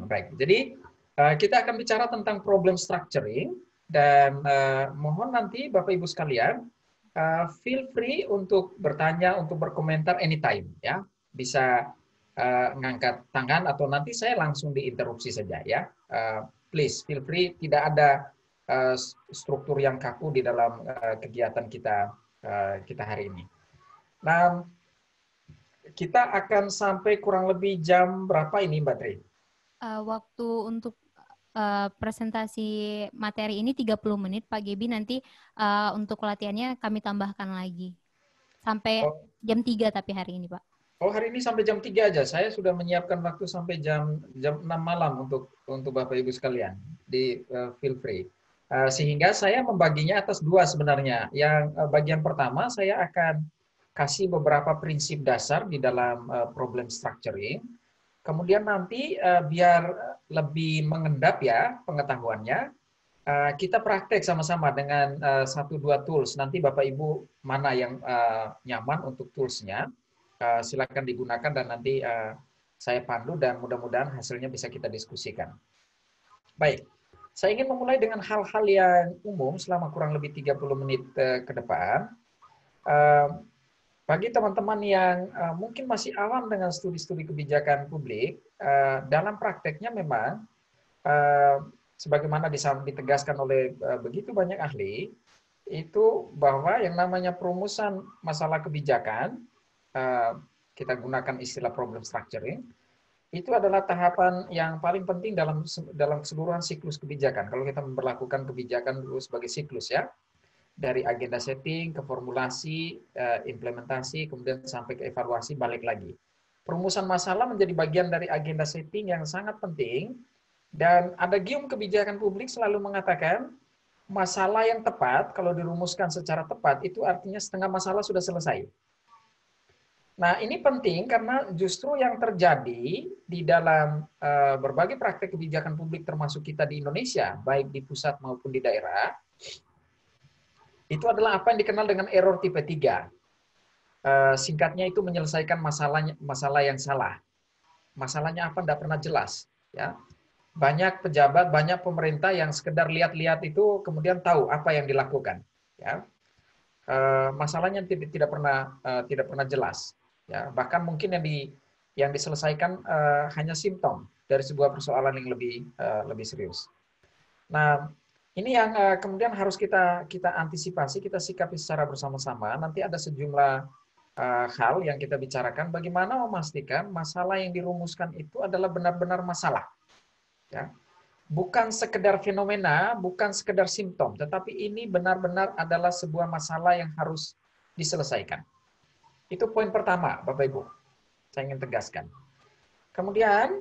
Baik, jadi kita akan bicara tentang problem structuring dan mohon nanti Bapak Ibu sekalian feel free untuk bertanya, untuk berkomentar anytime ya. Bisa ngangkat tangan atau nanti saya langsung diinterupsi saja ya. Please feel free, tidak ada struktur yang kaku di dalam kegiatan kita hari ini. Nah, kita akan sampai kurang lebih jam berapa ini Mbak Tri? Waktu untuk presentasi materi ini 30 menit Pak Gebi, nanti untuk latihannya kami tambahkan lagi. Sampai jam 3 tapi hari ini Pak. Oh, hari ini sampai jam 3 aja. Saya sudah menyiapkan waktu sampai jam 6 malam untuk Bapak Ibu sekalian. Feel free. Sehingga saya membaginya atas dua sebenarnya. Yang bagian pertama saya akan kasih beberapa prinsip dasar di dalam problem structuring. Kemudian nanti biar lebih mengendap ya pengetahuannya, kita praktek sama-sama dengan 1-2 tools. Nanti Bapak Ibu mana yang nyaman untuk toolsnya, silakan digunakan dan nanti saya pandu dan mudah-mudahan hasilnya bisa kita diskusikan. Baik, saya ingin memulai dengan hal-hal yang umum selama kurang lebih 30 menit ke depan. Bagi teman-teman yang mungkin masih awam dengan studi-studi kebijakan publik, dalam prakteknya memang sebagaimana ditegaskan oleh begitu banyak ahli, itu bahwa yang namanya perumusan masalah kebijakan, kita gunakan istilah problem structuring, itu adalah tahapan yang paling penting dalam keseluruhan siklus kebijakan. Kalau kita memperlakukan kebijakan dulu sebagai siklus ya, dari agenda setting ke formulasi, implementasi, kemudian sampai ke evaluasi, balik lagi. Perumusan masalah menjadi bagian dari agenda setting yang sangat penting, dan ada gium kebijakan publik selalu mengatakan, masalah yang tepat, kalau dirumuskan secara tepat, itu artinya setengah masalah sudah selesai. Nah, ini penting karena justru yang terjadi di dalam berbagai praktek kebijakan publik termasuk kita di Indonesia, baik di pusat maupun di daerah, itu adalah apa yang dikenal dengan error tipe 3. Singkatnya itu menyelesaikan masalah yang salah. Masalahnya apa tidak pernah jelas. Ya. Banyak pejabat, banyak pemerintah yang sekedar lihat-lihat itu kemudian tahu apa yang dilakukan. Ya. Masalahnya tidak pernah jelas. Ya, bahkan mungkin yang diselesaikan hanya simptom dari sebuah persoalan yang lebih serius. Nah, ini yang kemudian harus kita antisipasi, kita sikapi secara bersama-sama. Nanti ada sejumlah hal yang kita bicarakan. Bagaimana memastikan masalah yang dirumuskan itu adalah benar-benar masalah. Ya. Bukan sekedar fenomena, bukan sekedar simptom, tetapi ini benar-benar adalah sebuah masalah yang harus diselesaikan. Itu poin pertama, Bapak Ibu. Saya ingin tegaskan. Kemudian,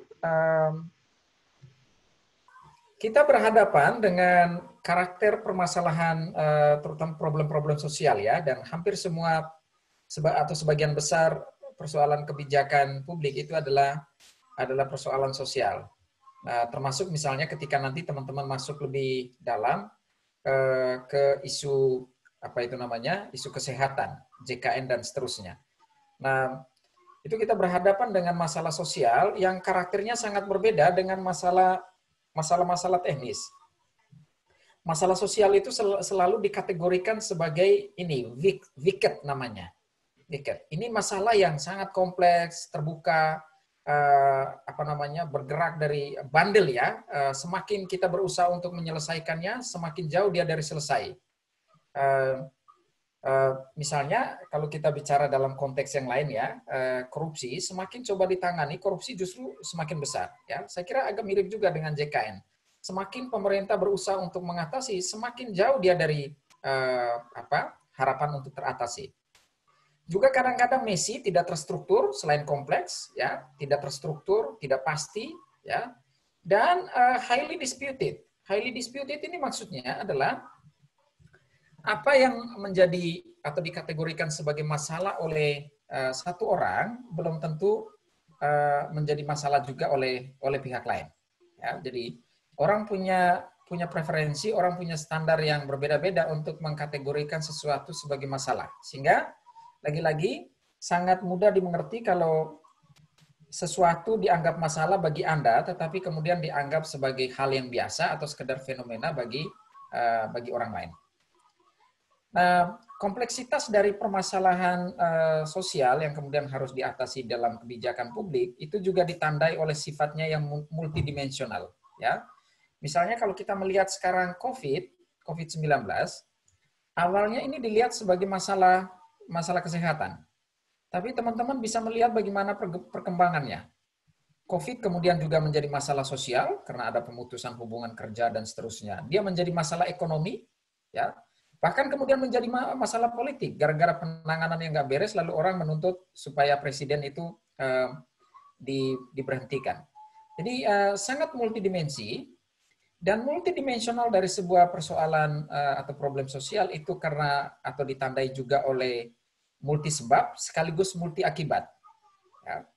kita berhadapan dengan karakter permasalahan, terutama problem-problem sosial ya, dan hampir semua atau sebagian besar persoalan kebijakan publik itu adalah persoalan sosial. Termasuk misalnya ketika nanti teman-teman masuk lebih dalam ke isu isu kesehatan, JKN dan seterusnya. Nah, itu kita berhadapan dengan masalah sosial yang karakternya sangat berbeda dengan masalah teknis. Masalah sosial itu selalu dikategorikan sebagai ini, wicked namanya. Wicked. Ini masalah yang sangat kompleks, terbuka, bergerak dari bandel ya. Semakin kita berusaha untuk menyelesaikannya, semakin jauh dia dari selesai. Misalnya kalau kita bicara dalam konteks yang lain ya, korupsi semakin coba ditangani, korupsi justru semakin besar. Ya, saya kira agak mirip juga dengan JKN. Semakin pemerintah berusaha untuk mengatasi, semakin jauh dia dari harapan untuk teratasi. Juga kadang-kadang messy, tidak terstruktur, selain kompleks, ya, tidak terstruktur, tidak pasti, ya, dan highly disputed. Highly disputed ini maksudnya adalah apa yang menjadi atau dikategorikan sebagai masalah oleh satu orang belum tentu menjadi masalah juga oleh pihak lain. Ya, jadi orang punya preferensi, orang punya standar yang berbeda-beda untuk mengkategorikan sesuatu sebagai masalah, sehingga lagi-lagi sangat mudah dimengerti kalau sesuatu dianggap masalah bagi Anda, tetapi kemudian dianggap sebagai hal yang biasa atau sekedar fenomena bagi orang lain. Nah, kompleksitas dari permasalahan sosial yang kemudian harus diatasi dalam kebijakan publik itu juga ditandai oleh sifatnya yang multidimensional. Ya, misalnya kalau kita melihat sekarang COVID-19, awalnya ini dilihat sebagai masalah kesehatan. Tapi teman-teman bisa melihat bagaimana perkembangannya. COVID kemudian juga menjadi masalah sosial karena ada pemutusan hubungan kerja dan seterusnya. Dia menjadi masalah ekonomi, ya. Bahkan kemudian menjadi masalah politik gara-gara penanganan yang nggak beres, lalu orang menuntut supaya presiden itu diberhentikan. Jadi sangat multidimensi dan multidimensional dari sebuah persoalan atau problem sosial itu karena atau ditandai juga oleh multi sebab sekaligus multi akibat. Ya.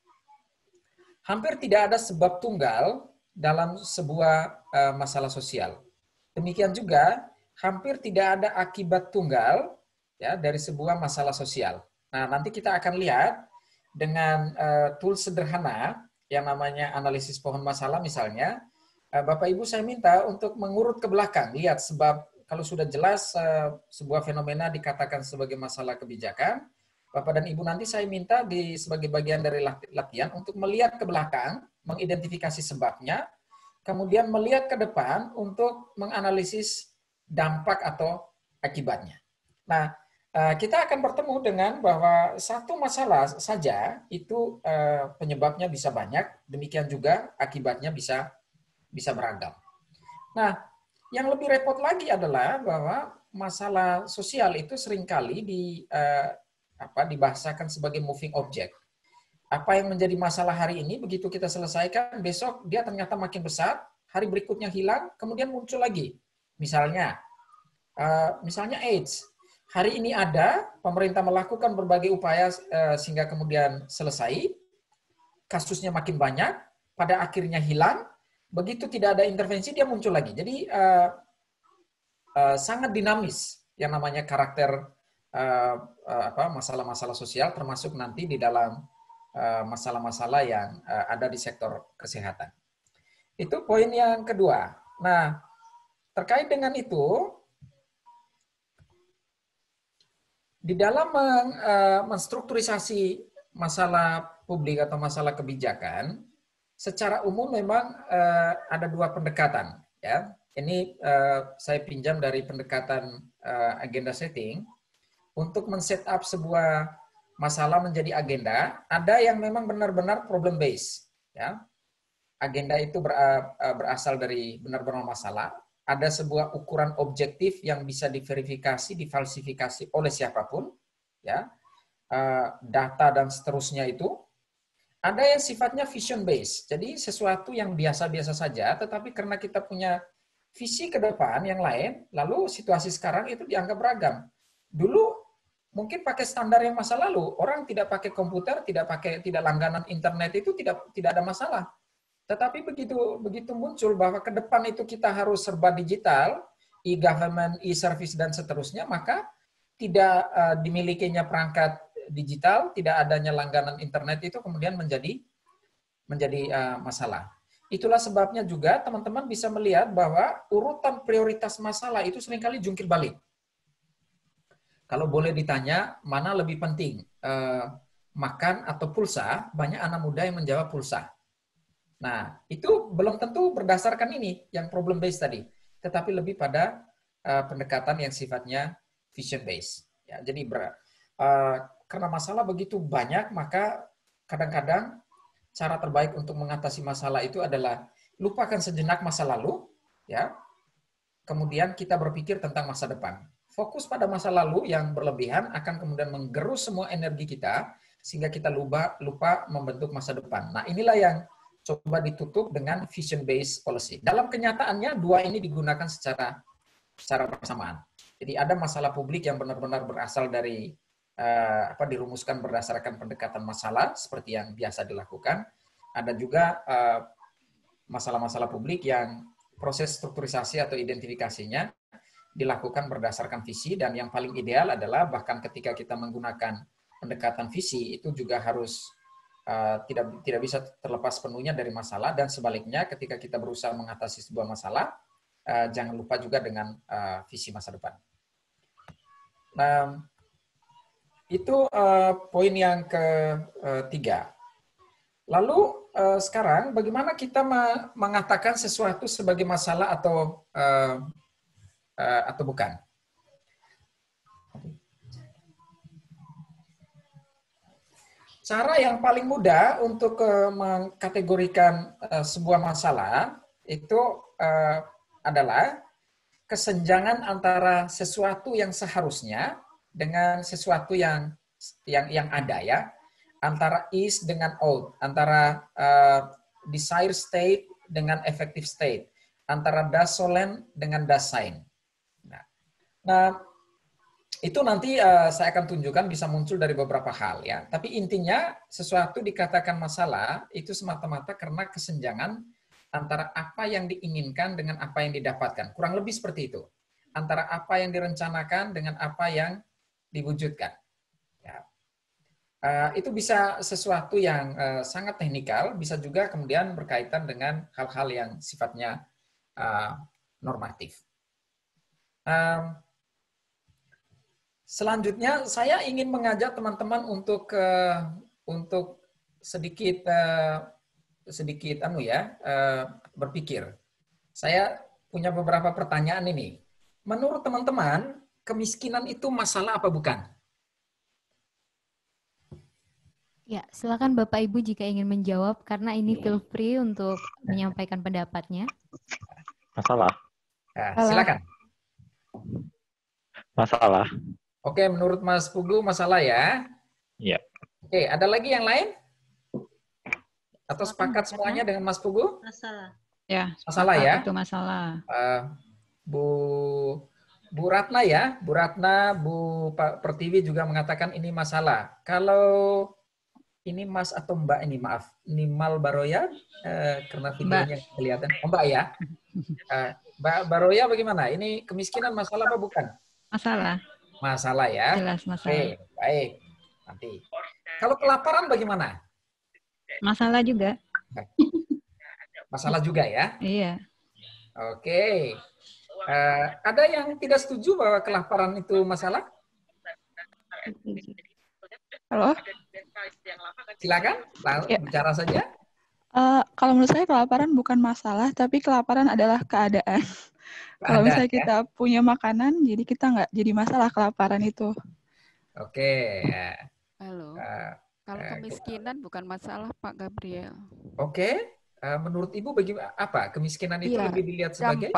Hampir tidak ada sebab tunggal dalam sebuah masalah sosial. Demikian juga hampir tidak ada akibat tunggal ya dari sebuah masalah sosial. Nah, nanti kita akan lihat dengan tools sederhana yang namanya analisis pohon masalah misalnya. Bapak Ibu saya minta untuk mengurut ke belakang, lihat sebab kalau sudah jelas sebuah fenomena dikatakan sebagai masalah kebijakan, Bapak dan Ibu nanti saya minta sebagai bagian dari latihan untuk melihat ke belakang, mengidentifikasi sebabnya, kemudian melihat ke depan untuk menganalisis dampak atau akibatnya. Nah, kita akan bertemu dengan bahwa satu masalah saja itu penyebabnya bisa banyak, demikian juga akibatnya bisa beragam. Nah, yang lebih repot lagi adalah bahwa masalah sosial itu seringkali dibahasakan sebagai moving object. Apa yang menjadi masalah hari ini, begitu kita selesaikan, besok dia ternyata makin besar, hari berikutnya hilang, kemudian muncul lagi. Misalnya AIDS. Hari ini ada, pemerintah melakukan berbagai upaya sehingga kemudian selesai, kasusnya makin banyak, pada akhirnya hilang, begitu tidak ada intervensi, dia muncul lagi. Jadi sangat dinamis yang namanya karakter masalah-masalah sosial, termasuk nanti di dalam masalah-masalah yang ada di sektor kesehatan. Itu poin yang kedua. Nah, terkait dengan itu, di dalam menstrukturisasi masalah publik atau masalah kebijakan, secara umum memang ada dua pendekatan. Ya, ini saya pinjam dari pendekatan agenda setting. Untuk men-set up sebuah masalah menjadi agenda, ada yang memang benar-benar problem based. Ya, agenda itu berasal dari benar-benar masalah. Ada sebuah ukuran objektif yang bisa diverifikasi, difalsifikasi oleh siapapun, ya, data dan seterusnya itu. Ada yang sifatnya vision based, jadi sesuatu yang biasa-biasa saja, tetapi karena kita punya visi ke depan yang lain, lalu situasi sekarang itu dianggap beragam. Dulu mungkin pakai standar yang masa lalu, orang tidak pakai komputer, tidak langganan internet itu tidak ada masalah. Tetapi begitu muncul bahwa ke depan itu kita harus serba digital, e-government, e-service dan seterusnya, maka tidak dimilikinya perangkat digital, tidak adanya langganan internet itu kemudian menjadi masalah. Itulah sebabnya juga teman-teman bisa melihat bahwa urutan prioritas masalah itu seringkali jungkir balik. Kalau boleh ditanya mana lebih penting, makan atau pulsa, banyak anak muda yang menjawab pulsa. Nah, itu belum tentu berdasarkan ini, yang problem based tadi, tetapi lebih pada pendekatan yang sifatnya vision based. Ya, jadi karena masalah begitu banyak, maka kadang-kadang cara terbaik untuk mengatasi masalah itu adalah lupakan sejenak masa lalu, ya. Kemudian kita berpikir tentang masa depan. Fokus pada masa lalu yang berlebihan akan kemudian menggerus semua energi kita sehingga kita lupa membentuk masa depan. Nah, inilah yang coba ditutup dengan vision based policy. Dalam kenyataannya dua ini digunakan secara bersamaan. Jadi ada masalah publik yang benar-benar berasal dari dirumuskan berdasarkan pendekatan masalah seperti yang biasa dilakukan. Ada juga masalah-masalah publik yang proses strukturisasi atau identifikasinya dilakukan berdasarkan visi, dan yang paling ideal adalah bahkan ketika kita menggunakan pendekatan visi itu juga harus tidak bisa terlepas penuhnya dari masalah, dan sebaliknya ketika kita berusaha mengatasi sebuah masalah, jangan lupa juga dengan visi masa depan. Nah, itu poin yang ketiga. Lalu sekarang bagaimana kita mengatakan sesuatu sebagai masalah atau bukan? Cara yang paling mudah untuk mengkategorikan sebuah masalah itu adalah kesenjangan antara sesuatu yang seharusnya dengan sesuatu yang ada, ya, antara is dengan ought, antara desired state dengan effective state, antara das sollen dengan das sein. Nah, itu nanti saya akan tunjukkan bisa muncul dari beberapa hal, ya. Tapi intinya sesuatu dikatakan masalah itu semata-mata karena kesenjangan antara apa yang diinginkan dengan apa yang didapatkan. Kurang lebih seperti itu. Antara apa yang direncanakan dengan apa yang diwujudkan. Ya. Itu bisa sesuatu yang sangat teknikal, bisa juga kemudian berkaitan dengan hal-hal yang sifatnya normatif. Selanjutnya, saya ingin mengajak teman-teman untuk sedikit berpikir. Saya punya beberapa pertanyaan ini. Menurut teman-teman, kemiskinan itu masalah apa bukan? Ya, silakan Bapak Ibu jika ingin menjawab, karena ini feel free untuk menyampaikan pendapatnya. Masalah. Silakan. Masalah. Oke, menurut Mas Pugu masalah, ya? Iya. Oke, ada lagi yang lain? Atau sepakat semuanya dengan Mas Pugu? Masalah. Ya, masalah, ya? Itu masalah. Bu Ratna, ya, Bu Ratna, Bu Pertiwi juga mengatakan ini masalah. Kalau ini Mas atau Mbak ini, maaf, Nimal Baroya, karena videonya kelihatan. Oh, Mbak, ya. Mbak Baroya bagaimana? Ini kemiskinan masalah apa bukan? Masalah. Masalah, ya. Jelas masalah. Oke, baik. Nanti. Kalau kelaparan bagaimana? Masalah juga. Masalah juga, ya. Iya. Oke. Ada yang tidak setuju bahwa kelaparan itu masalah? Halo? Silakan, bicara saja. Kalau menurut saya kelaparan bukan masalah, tapi kelaparan adalah keadaan. Kalau misalnya kita punya makanan, jadi kita nggak jadi masalah kelaparan itu. Oke. Halo. Kalau kemiskinan bukan masalah, Pak Gabriel. Oke. Menurut Ibu bagaimana? Apa kemiskinan itu lebih dilihat sebagai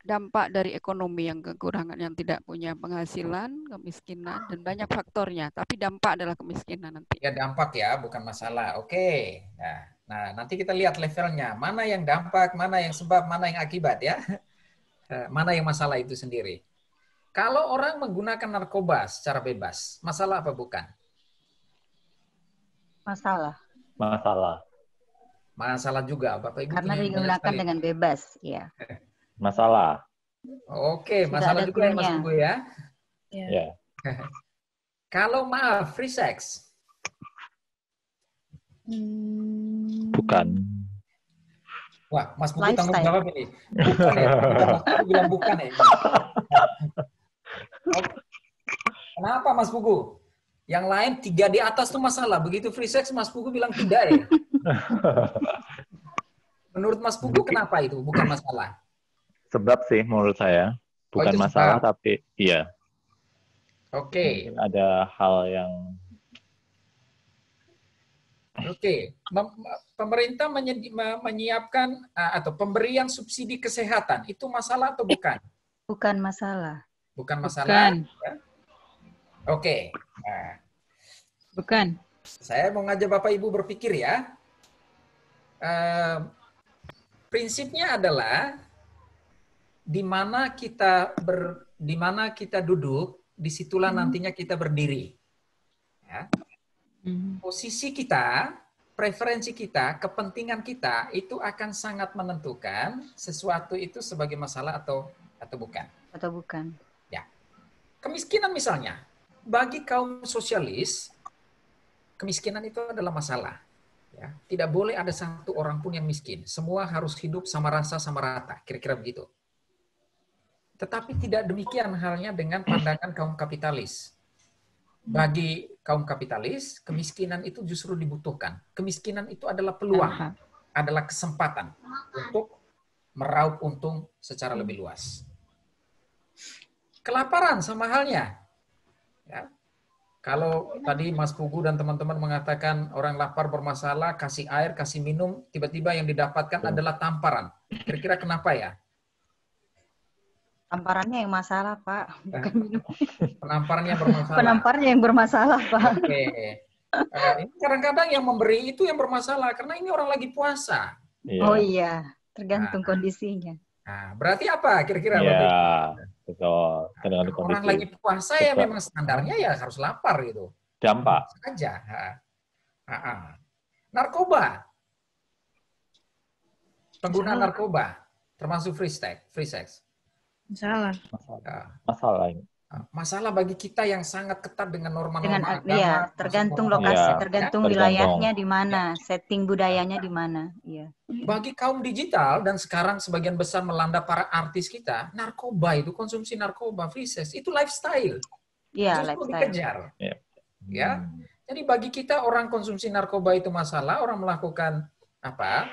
dampak dari ekonomi yang kekurangan, yang tidak punya penghasilan, kemiskinan, dan banyak faktornya. Tapi dampak adalah kemiskinan nanti. Ya, dampak, ya, bukan masalah. Oke. Nah, nanti kita lihat levelnya. Mana yang dampak, mana yang sebab, mana yang akibat, ya. Mana yang masalah itu sendiri. Kalau orang menggunakan narkoba secara bebas, masalah apa bukan? Masalah. Masalah. Masalah juga, Bapak Ibu. Karena digunakan dengan bebas, ya. Masalah. Oke, masalah juga ya, Mas Ibu, ya. Ya. Kalau maaf, free sex. Bukan. Wah, Mas Pugu tanggung jawab ini. Bukan, ya. Aku bilang bukan, ya. Kenapa, Mas Pugu? Yang lain 3 di atas itu masalah. Begitu free sex, Mas Pugu bilang tidak, ya. Menurut Mas Pugu, kenapa itu bukan masalah? Sebab sih, menurut saya. Bukan masalah, tapi iya. Oke. Ada hal yang... Oke, pemerintah menyiapkan atau pemberian subsidi kesehatan itu masalah atau bukan? Bukan masalah. Bukan masalah. Bukan. Ya? Oke. Nah, bukan. Saya mau ngajak Bapak Ibu berpikir, ya. Prinsipnya adalah di mana kita duduk, disitulah nantinya kita berdiri. Ya. Posisi kita, preferensi kita, kepentingan kita itu akan sangat menentukan sesuatu itu sebagai masalah atau bukan. Atau bukan. Ya. Kemiskinan misalnya, bagi kaum sosialis, kemiskinan itu adalah masalah. Ya, tidak boleh ada satu orang pun yang miskin. Semua harus hidup sama rasa, sama rata. Kira-kira begitu. Tetapi tidak demikian halnya dengan pandangan kaum kapitalis. Bagi kaum kapitalis, kemiskinan itu justru dibutuhkan. Kemiskinan itu adalah peluang, adalah kesempatan untuk meraup untung secara lebih luas. Kelaparan sama halnya. Ya. Kalau tadi Mas Pugu dan teman-teman mengatakan orang lapar bermasalah, kasih air, kasih minum, tiba-tiba yang didapatkan adalah tamparan. Kira-kira kenapa ya? Tamparannya yang masalah, Pak. Bukan minum. Penamparnya bermasalah. Penamparnya yang bermasalah, Pak. Oke. Ini kadang-kadang yang memberi itu yang bermasalah, karena ini orang lagi puasa. Oh iya, tergantung kondisinya. Nah, berarti apa kira-kira? Iya, betul. Tergantung kondisi. Orang lagi puasa ya memang standarnya ya harus lapar gitu. Dampak. Saja. Narkoba. Pengguna narkoba, termasuk free sex. Masalah. Masalah ini. Masalah bagi kita yang sangat ketat dengan norma-norma agama. Iya, tergantung lokasi, tergantung wilayahnya di mana, setting budayanya di mana. Iya. Bagi kaum digital dan sekarang sebagian besar melanda para artis kita, narkoba itu, konsumsi narkoba, free sex, itu lifestyle. Iya, justru lifestyle. dikejar. Ya. Jadi bagi kita orang konsumsi narkoba itu masalah, orang melakukan apa?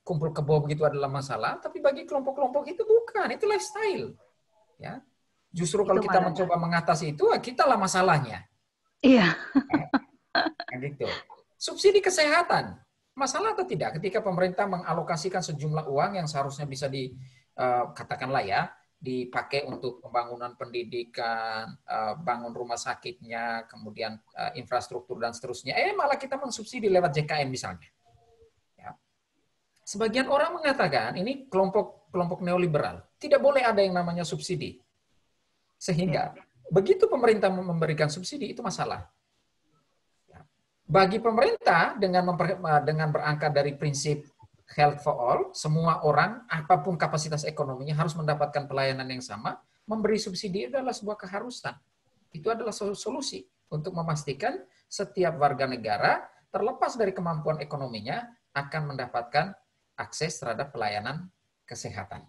Kumpul kebo begitu adalah masalah, tapi bagi kelompok-kelompok itu bukan, itu lifestyle. Ya. Justru kalau kita mencoba mengatasi itu, kitalah masalahnya. Iya. Nah, gitu. Subsidi kesehatan, masalah atau tidak ketika pemerintah mengalokasikan sejumlah uang yang seharusnya bisa katakanlah ya, dipakai untuk pembangunan pendidikan, bangun rumah sakitnya, kemudian infrastruktur dan seterusnya. Malah kita mensubsidi lewat JKN misalnya. Ya. Sebagian orang mengatakan ini kelompok neoliberal, tidak boleh ada yang namanya subsidi. Sehingga begitu pemerintah memberikan subsidi itu masalah. Bagi pemerintah dengan berangkat dari prinsip health for all, semua orang apapun kapasitas ekonominya harus mendapatkan pelayanan yang sama, memberi subsidi adalah sebuah keharusan. Itu adalah solusi untuk memastikan setiap warga negara terlepas dari kemampuan ekonominya akan mendapatkan akses terhadap pelayanan kesehatan.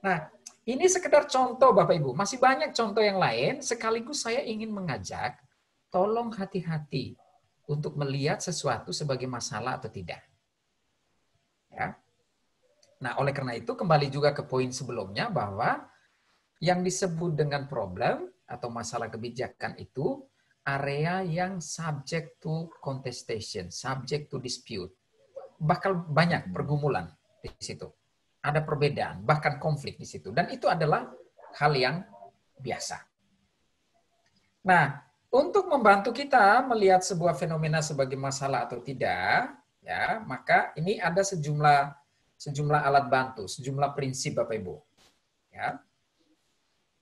Nah, ini sekedar contoh Bapak Ibu, masih banyak contoh yang lain, sekaligus saya ingin mengajak, tolong hati-hati untuk melihat sesuatu sebagai masalah atau tidak. Ya. Nah, oleh karena itu kembali juga ke poin sebelumnya bahwa yang disebut dengan problem atau masalah kebijakan itu area yang subject to contestation, subject to dispute. Bakal banyak pergumulan di situ. Ada perbedaan, bahkan konflik di situ. Dan itu adalah hal yang biasa. Nah, untuk membantu kita melihat sebuah fenomena sebagai masalah atau tidak, ya, maka ini ada sejumlah alat bantu, sejumlah prinsip Bapak Ibu. Ya.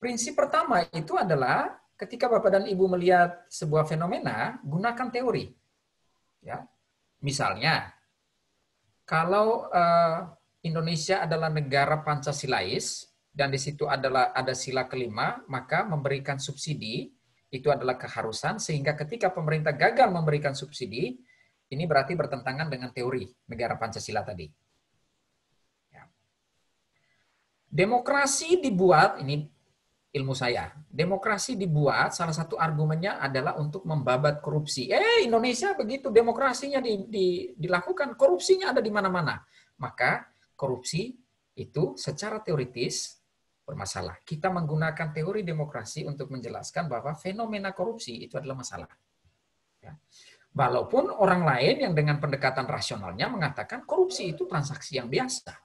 Prinsip pertama itu adalah ketika Bapak dan Ibu melihat sebuah fenomena, gunakan teori. Ya. Misalnya, kalau Indonesia adalah negara Pancasilais dan di situ ada sila kelima, maka memberikan subsidi itu adalah keharusan sehingga ketika pemerintah gagal memberikan subsidi, ini berarti bertentangan dengan teori negara Pancasila tadi. Ya. Demokrasi dibuat, ini ilmu saya, demokrasi dibuat salah satu argumennya adalah untuk membabat korupsi. Indonesia begitu demokrasinya dilakukan, korupsinya ada di mana-mana. Maka korupsi itu secara teoritis bermasalah. Kita menggunakan teori demokrasi untuk menjelaskan bahwa fenomena korupsi itu adalah masalah. Ya. Walaupun orang lain yang dengan pendekatan rasionalnya mengatakan korupsi itu transaksi yang biasa.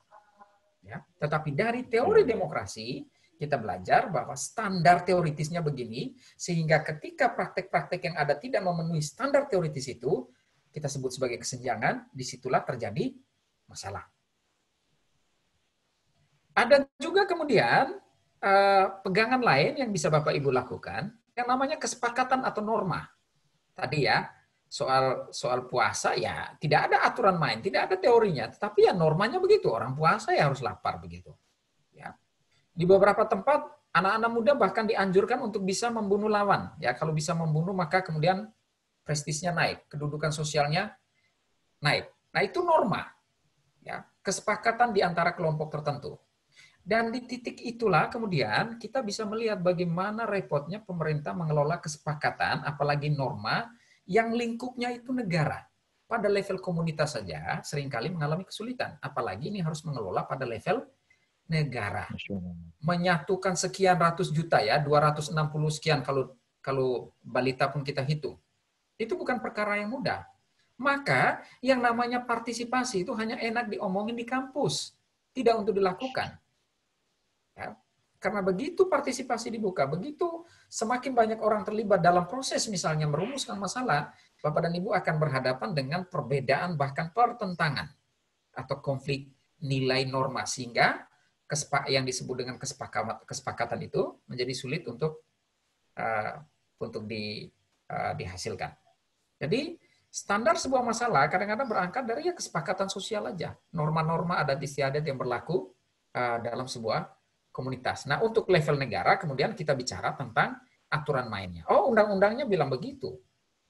Ya. Tetapi dari teori demokrasi, kita belajar bahwa standar teoritisnya begini, sehingga ketika praktek-praktek yang ada tidak memenuhi standar teoritis itu, kita sebut sebagai kesenjangan, disitulah terjadi masalah. Ada juga kemudian pegangan lain yang bisa Bapak Ibu lakukan, yang namanya kesepakatan atau norma. Tadi ya, soal puasa ya tidak ada aturan main, tidak ada teorinya, tetapi ya normanya begitu, orang puasa ya harus lapar begitu. Ya. Di beberapa tempat anak-anak muda bahkan dianjurkan untuk bisa membunuh lawan. Ya, kalau bisa membunuh maka kemudian prestisnya naik, kedudukan sosialnya naik. Nah, itu norma. Ya, kesepakatan di antara kelompok tertentu. Dan di titik itulah kemudian kita bisa melihat bagaimana repotnya pemerintah mengelola kesepakatan, apalagi norma yang lingkupnya itu negara. Pada level komunitas saja seringkali mengalami kesulitan, apalagi ini harus mengelola pada level negara. Menyatukan sekian ratus juta ya, 260 sekian kalau balita pun kita hitung. Itu bukan perkara yang mudah. Maka yang namanya partisipasi itu hanya enak diomongin di kampus, tidak untuk dilakukan. Ya. Karena begitu partisipasi dibuka, begitu semakin banyak orang terlibat dalam proses misalnya merumuskan masalah, Bapak dan Ibu akan berhadapan dengan perbedaan bahkan pertentangan atau konflik nilai norma, sehingga yang disebut dengan kesepakatan itu menjadi sulit untuk dihasilkan. Jadi standar sebuah masalah kadang-kadang berangkat dari kesepakatan sosial aja, norma-norma adat istiadat yang berlaku dalam sebuah komunitas. Nah, untuk level negara kemudian kita bicara tentang aturan mainnya. Oh, undang-undangnya bilang begitu.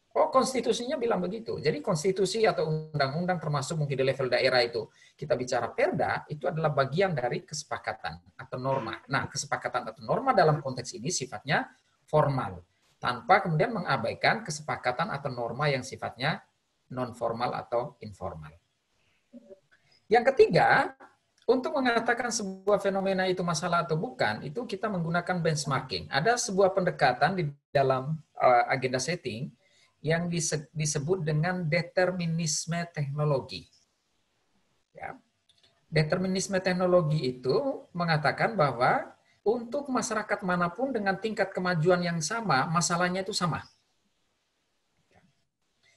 Oh, konstitusinya bilang begitu. Jadi konstitusi atau undang-undang termasuk mungkin di level daerah itu kita bicara perda, itu adalah bagian dari kesepakatan atau norma. Nah, kesepakatan atau norma dalam konteks ini sifatnya formal, tanpa kemudian mengabaikan kesepakatan atau norma yang sifatnya non-formal atau informal. Yang ketiga, untuk mengatakan sebuah fenomena itu masalah atau bukan, itu kita menggunakan benchmarking. Ada sebuah pendekatan di dalam agenda setting yang disebut dengan determinisme teknologi. Ya. Determinisme teknologi itu mengatakan bahwa untuk masyarakat manapun dengan tingkat kemajuan yang sama, masalahnya itu sama.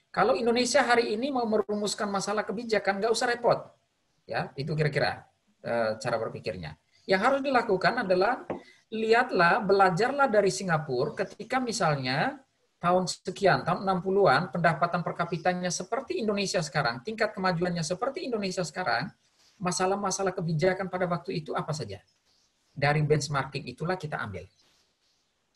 Kalau Indonesia hari ini mau merumuskan masalah kebijakan, nggak usah repot. Ya, itu kira-kira cara berpikirnya. Yang harus dilakukan adalah lihatlah, belajarlah dari Singapura ketika misalnya tahun sekian, tahun 60-an, pendapatan per kapitanya seperti Indonesia sekarang, tingkat kemajuannya seperti Indonesia sekarang, masalah-masalah kebijakan pada waktu itu apa saja. Dari benchmarking itulah kita ambil.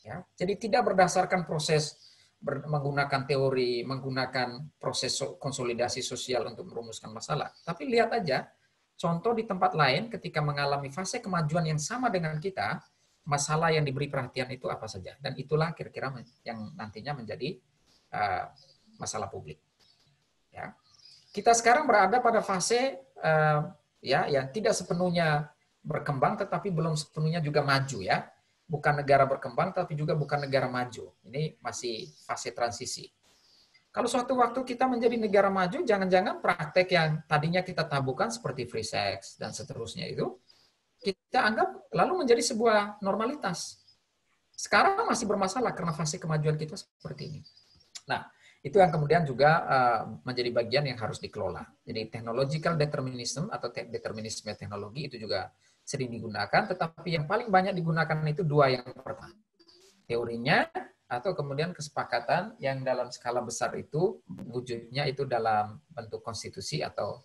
Ya, jadi tidak berdasarkan proses menggunakan teori, menggunakan proses konsolidasi sosial untuk merumuskan masalah. Tapi lihat aja, contoh di tempat lain ketika mengalami fase kemajuan yang sama dengan kita, masalah yang diberi perhatian itu apa saja. Dan itulah kira-kira yang nantinya menjadi masalah publik. Ya. Kita sekarang berada pada fase yang tidak sepenuhnya berkembang, tetapi belum sepenuhnya juga maju. Ya. Bukan negara berkembang, tapi juga bukan negara maju. Ini masih fase transisi. Kalau suatu waktu kita menjadi negara maju, jangan-jangan praktek yang tadinya kita tabukan seperti free sex dan seterusnya itu, kita anggap lalu menjadi sebuah normalitas. Sekarang masih bermasalah karena fase kemajuan kita seperti ini. Nah, itu yang kemudian juga menjadi bagian yang harus dikelola. Jadi technological determinism atau determinisme teknologi itu juga sering digunakan, tetapi yang paling banyak digunakan itu dua yang pertama. Teorinya atau kemudian kesepakatan yang dalam skala besar itu wujudnya itu dalam bentuk konstitusi atau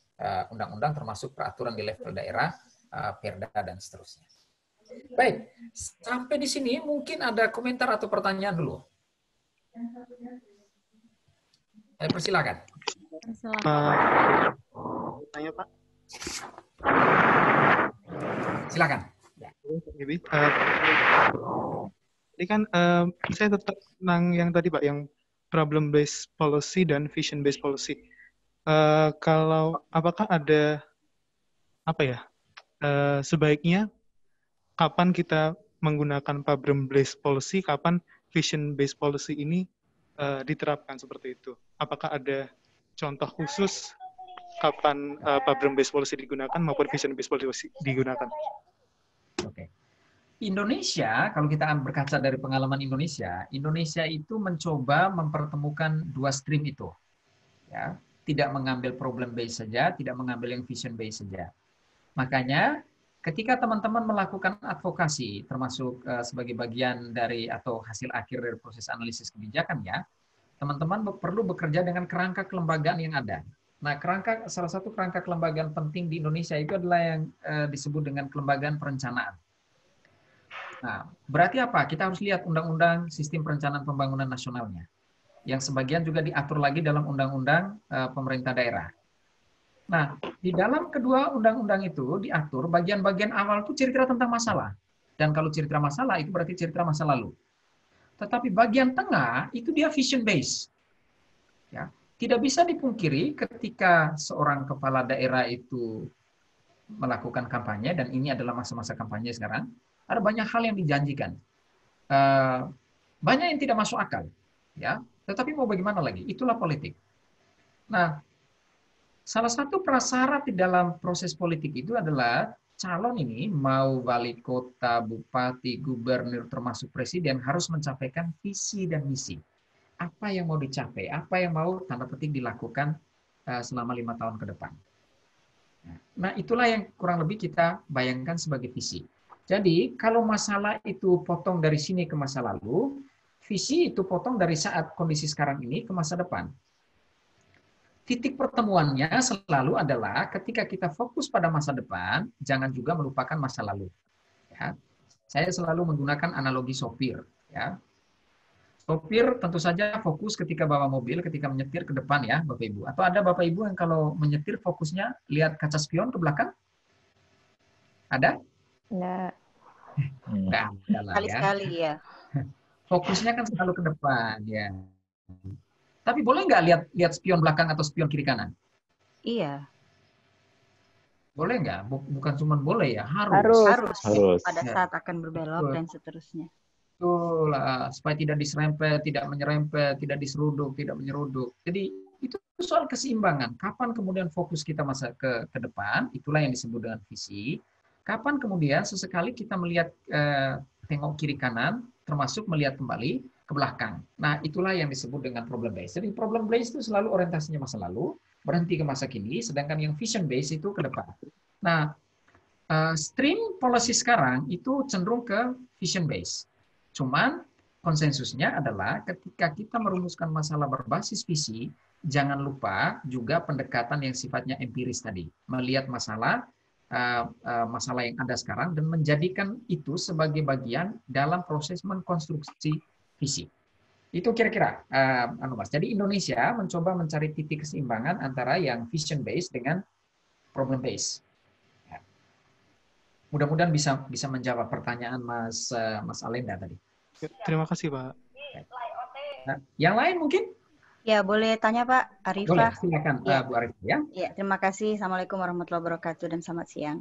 undang-undang termasuk peraturan di level daerah, perda dan seterusnya. Baik, sampai di sini mungkin ada komentar atau pertanyaan dulu. Persilakan. Tanya Pak. Silakan. Ini kan saya tetap tentang yang tadi Pak, yang problem based policy dan vision based policy. Kalau apakah ada sebaiknya kapan kita menggunakan problem based policy, kapan vision based policy ini diterapkan seperti itu? Apakah ada contoh khusus kapan problem based policy digunakan maupun vision based policy digunakan? Oke. Indonesia, kalau kita berkaca dari pengalaman Indonesia itu mencoba mempertemukan dua stream itu. Ya, tidak mengambil problem based saja, tidak mengambil yang vision based saja. Makanya ketika teman-teman melakukan advokasi, termasuk sebagai bagian dari atau hasil akhir dari proses analisis kebijakan ya, teman-teman perlu bekerja dengan kerangka kelembagaan yang ada. Nah, salah satu kerangka kelembagaan penting di Indonesia itu adalah yang disebut dengan kelembagaan perencanaan. Nah, berarti apa? Kita harus lihat Undang-Undang Sistem Perencanaan Pembangunan Nasionalnya, yang sebagian juga diatur lagi dalam Undang-Undang Pemerintah Daerah. Nah, di dalam kedua undang-undang itu diatur bagian-bagian awal itu cerita tentang masalah. Dan kalau cerita masalah itu berarti cerita masa lalu. Tetapi bagian tengah itu dia vision based. Ya. Tidak bisa dipungkiri ketika seorang kepala daerah itu melakukan kampanye, dan ini adalah masa-masa kampanye sekarang, ada banyak hal yang dijanjikan. Banyak yang tidak masuk akal. Ya. Tetapi mau bagaimana lagi? Itulah politik. Nah, salah satu prasyarat di dalam proses politik itu adalah calon ini, mau wali kota, bupati, gubernur, termasuk presiden, harus mencapaikan visi dan misi. Apa yang mau dicapai, apa yang mau tanda petik dilakukan selama 5 tahun ke depan. Nah, itulah yang kurang lebih kita bayangkan sebagai visi. Jadi, kalau masalah itu potong dari sini ke masa lalu, visi itu potong dari saat kondisi sekarang ini ke masa depan. Titik pertemuannya selalu adalah ketika kita fokus pada masa depan, jangan juga melupakan masa lalu. Ya. Saya selalu menggunakan analogi sopir. Ya. Sopir tentu saja fokus ketika bawa mobil, ketika menyetir ke depan ya, Bapak Ibu. Atau ada Bapak Ibu yang kalau menyetir fokusnya lihat kaca spion ke belakang? Ada? Enggak. Enggak ada lah ya. Sekali-sekali ya. Fokusnya kan selalu ke depan ya. Tapi boleh nggak lihat spion belakang atau spion kiri kanan? Iya. Boleh nggak? Bukan cuma boleh ya, harus. Harus. Pada saat akan berbelok dan seterusnya. Betul, supaya tidak diserempet, tidak menyerempet, tidak diseruduk, tidak menyeruduk. Jadi itu soal keseimbangan. Kapan kemudian fokus kita masa ke depan, itulah yang disebut dengan visi. Kapan kemudian sesekali kita melihat tengok kiri kanan, termasuk melihat kembali ke belakang. Nah, itulah yang disebut dengan problem based. Jadi problem based itu selalu orientasinya masa lalu, berhenti ke masa kini, sedangkan yang vision based itu ke depan. Nah, stream policy sekarang itu cenderung ke vision based. Cuman konsensusnya adalah ketika kita merumuskan masalah berbasis visi, jangan lupa juga pendekatan yang sifatnya empiris tadi, melihat masalah yang ada sekarang dan menjadikan itu sebagai bagian dalam proses mengkonstruksi visi. Itu kira-kira, Mas. Jadi Indonesia mencoba mencari titik keseimbangan antara yang vision based dengan problem based. Ya. Mudah-mudahan bisa menjawab pertanyaan Mas Alenda tadi. Terima kasih, Pak. Nah, yang lain mungkin? Ya, boleh tanya Pak Arifah. Boleh, silakan ya. Bu Arifah ya. Ya, terima kasih. Assalamualaikum warahmatullahi wabarakatuh dan selamat siang.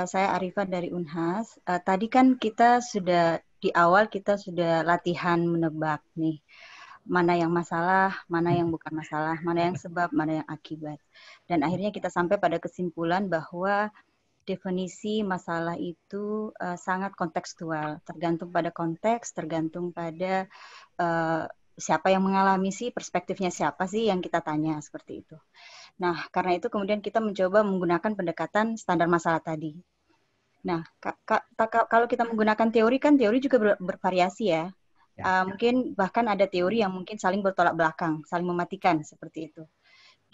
Saya Arifah dari Unhas. Tadi kan kita sudah di awal kita sudah latihan menebak nih, mana yang masalah, mana yang bukan masalah, mana yang sebab, mana yang akibat. Dan akhirnya kita sampai pada kesimpulan bahwa definisi masalah itu sangat kontekstual, tergantung pada konteks, tergantung pada siapa yang mengalami sih, perspektifnya siapa sih yang kita tanya, seperti itu. Nah, karena itu kemudian kita mencoba menggunakan pendekatan standar masalah tadi. Nah, kalau kita menggunakan teori kan teori juga bervariasi ya. Mungkin bahkan ada teori yang mungkin saling bertolak belakang, saling mematikan, seperti itu.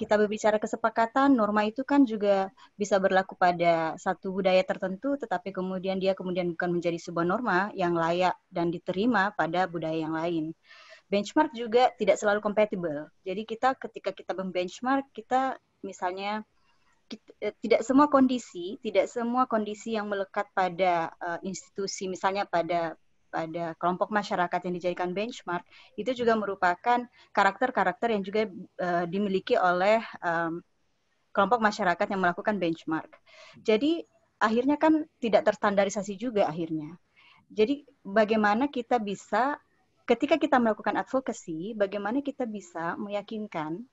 Kita berbicara kesepakatan, norma itu kan juga bisa berlaku pada satu budaya tertentu, tetapi kemudian dia kemudian bukan menjadi sebuah norma yang layak dan diterima pada budaya yang lain. Benchmark juga tidak selalu compatible. Jadi ketika kita membenchmark, kita misalnya tidak semua kondisi yang melekat pada institusi, misalnya pada kelompok masyarakat yang dijadikan benchmark, itu juga merupakan karakter-karakter yang juga dimiliki oleh kelompok masyarakat yang melakukan benchmark. Jadi akhirnya kan tidak terstandarisasi juga akhirnya. Jadi bagaimana kita bisa ketika kita melakukan advocacy, bagaimana kita bisa meyakinkan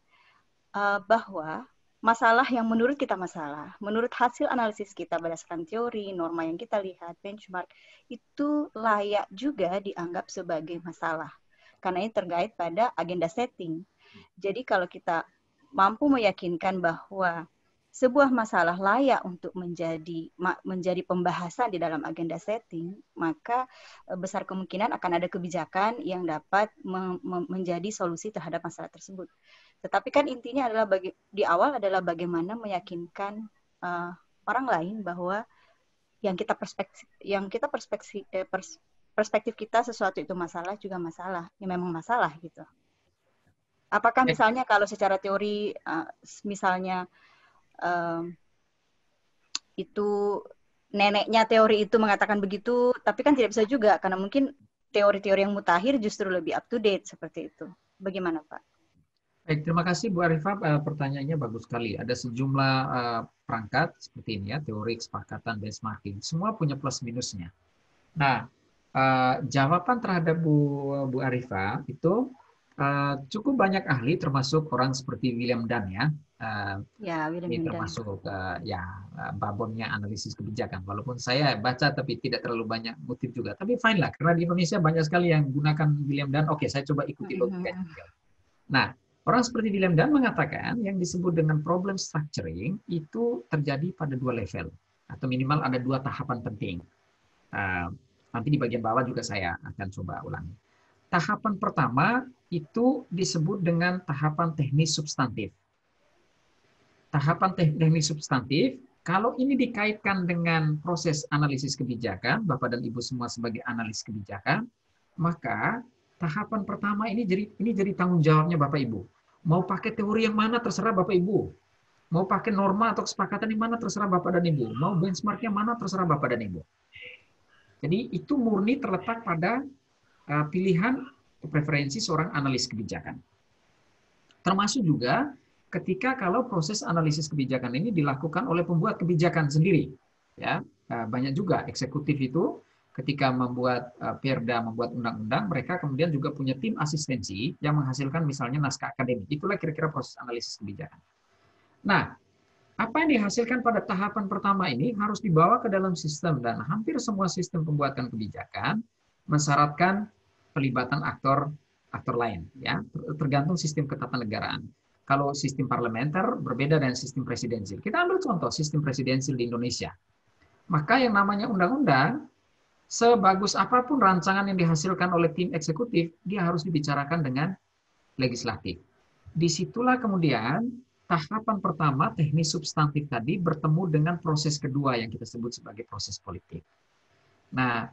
bahwa masalah yang menurut kita masalah, menurut hasil analisis kita berdasarkan teori, norma yang kita lihat, benchmark, itu layak juga dianggap sebagai masalah. Karena ini terkait pada agenda setting. Jadi kalau kita mampu meyakinkan bahwa sebuah masalah layak untuk menjadi pembahasan di dalam agenda setting, maka besar kemungkinan akan ada kebijakan yang dapat menjadi solusi terhadap masalah tersebut. Tetapi kan intinya adalah di awal adalah bagaimana meyakinkan orang lain bahwa perspektif kita sesuatu itu masalah juga masalah, ya memang masalah gitu. Apakah misalnya kalau secara teori misalnya itu neneknya teori itu mengatakan begitu, tapi kan tidak bisa juga karena mungkin teori-teori yang mutakhir justru lebih up to date seperti itu. Bagaimana, Pak? Baik, terima kasih Bu Arifah. Pertanyaannya bagus sekali. Ada sejumlah perangkat seperti ini ya, teori, kesepakatan, benchmarking. Semua punya plus minusnya. Nah, jawaban terhadap Bu Arifah itu cukup banyak ahli, termasuk orang seperti William Dunn ya. Ini termasuk babonnya analisis kebijakan. Walaupun saya baca tapi tidak terlalu banyak motif juga. Tapi fine lah, karena di Indonesia banyak sekali yang gunakan William Dunn. Oke, saya coba ikuti logikanya. Nah, orang seperti William Dunn mengatakan yang disebut dengan problem structuring itu terjadi pada 2 level. Atau minimal ada 2 tahapan penting. Nanti di bagian bawah juga saya akan coba ulangi. Tahapan pertama itu disebut dengan tahapan teknis substantif. Tahapan teknis substantif, kalau ini dikaitkan dengan proses analisis kebijakan, Bapak dan Ibu semua sebagai analis kebijakan, maka tahapan pertama ini jadi tanggung jawabnya Bapak Ibu. Mau pakai teori yang mana terserah Bapak Ibu. Mau pakai norma atau kesepakatan yang mana terserah Bapak dan Ibu. Mau benchmark yang mana terserah Bapak dan Ibu. Jadi itu murni terletak pada pilihan preferensi seorang analis kebijakan. Termasuk juga ketika kalau proses analisis kebijakan ini dilakukan oleh pembuat kebijakan sendiri. Ya, banyak juga eksekutif itu ketika membuat perda, membuat undang-undang, mereka kemudian juga punya tim asistensi yang menghasilkan misalnya naskah akademik. Itulah kira-kira proses analisis kebijakan. Nah, apa yang dihasilkan pada tahapan pertama ini harus dibawa ke dalam sistem, dan hampir semua sistem pembuatan kebijakan mensyaratkan pelibatan aktor lain, ya, tergantung sistem ketatanegaraan. Kalau sistem parlementer berbeda dengan sistem presidensial. Kita ambil contoh sistem presidensial di Indonesia. Maka yang namanya undang-undang, sebagus apapun rancangan yang dihasilkan oleh tim eksekutif, dia harus dibicarakan dengan legislatif. Disitulah kemudian tahapan pertama, teknis substantif tadi, bertemu dengan proses kedua yang kita sebut sebagai proses politik. Nah,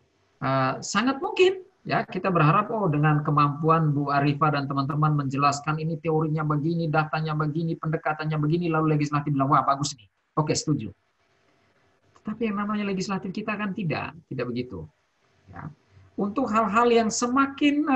sangat mungkin ya kita berharap dengan kemampuan Bu Arifah dan teman-teman menjelaskan ini teorinya begini, datanya begini, pendekatannya begini, lalu legislatif bilang wah bagus nih. Oke, setuju. Tapi yang namanya legislatif kita kan tidak begitu. Ya. Untuk hal-hal yang semakin